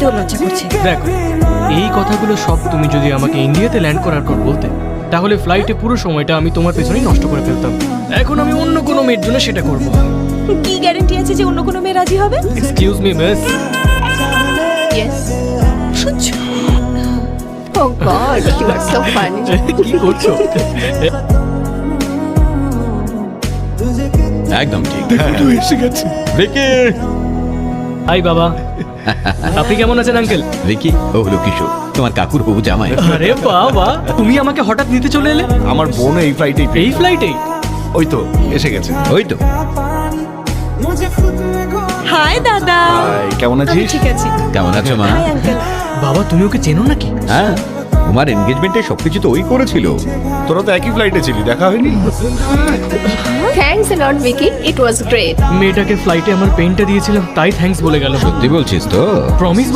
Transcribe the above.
তোর লজ্জা করছে? দেখো, এই কথাগুলো সব তুমি যদি আমাকে ইন্ডিয়াতে ল্যান্ড করার পর বলতে, তাহলে ফ্লাইটে পুরো সময়টা আমি তোমার পেছনেই নষ্ট করে ফেলতাম। এখন আমি অন্য কোনো মেয়ের জন্য সেটা করব। কি গ্যারান্টি আছে যে অন্য কোনো মেয়ে রাজি হবে? Excuse me miss. ইয়েস। সহ্য। Oh God, you are so funny. কি করছো? একদম ঠিক। এসে গেছে। ভিকি, হাই বাবা। আপনি কেমন আছেন আঙ্কেল? ভিকি ও হলো কিশোর, তোমার কাকুর হবু জামাই। আরে বাবা, তুমি আমাকে হঠাৎ নিতে চলে এলে আমার বোন এই ফ্লাইটেই এই ফ্লাইটেই? ওই তো এসে গেছে। ওই তো। হাই দাদা। হাই, কেমন আমি আছিস? ঠিক আছি। কেমন আছো মা? Hi uncle. বাবা, তুমি ওকে চেনো নাকি? হ্যাঁ, তোমার এনগেজমেন্টে সবকিছু তো ওই করেছিল। তোরা তো একই ফ্লাইটে ছিলি, দেখা হয়নি? Thanks a lot, Vicky. It was great. মেয়েটাকে ফ্লাইটে আমার পেনটা দিয়েছিলাম, তাই থ্যাঙ্কস বলে গেল। সত্যি বলছিস তো? প্রমিস বাবা।